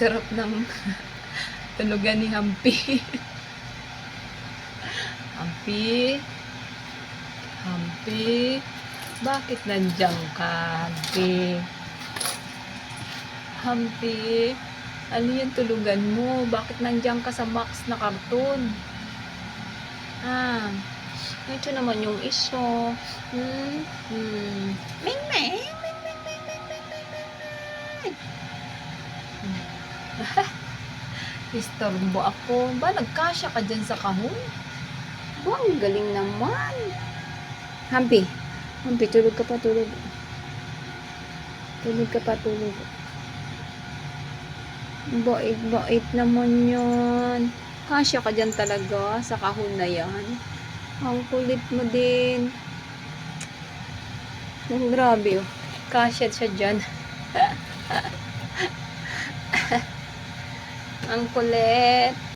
sarap ng tulugan ni Hampi. Hampi. Hampi. Bakit nandiyan ka, Hampi? Hampi. Ano yung tulugan mo? Bakit nandiyan ka sa Max na karton? Ito naman yung iso. Ming ming. Istorbo ako. Ba, nagkasya ka dyan sa kahon? Ba, ang galing naman. Hampi. Hampi, tulog ka pa, tulog. Tulog ka pa, tulog. Bait naman yan. Kasya ka dyan talaga sa kahon na yan. Ang kulit mo din. Grabe oh. Kasya siya dyan. Ang kulit.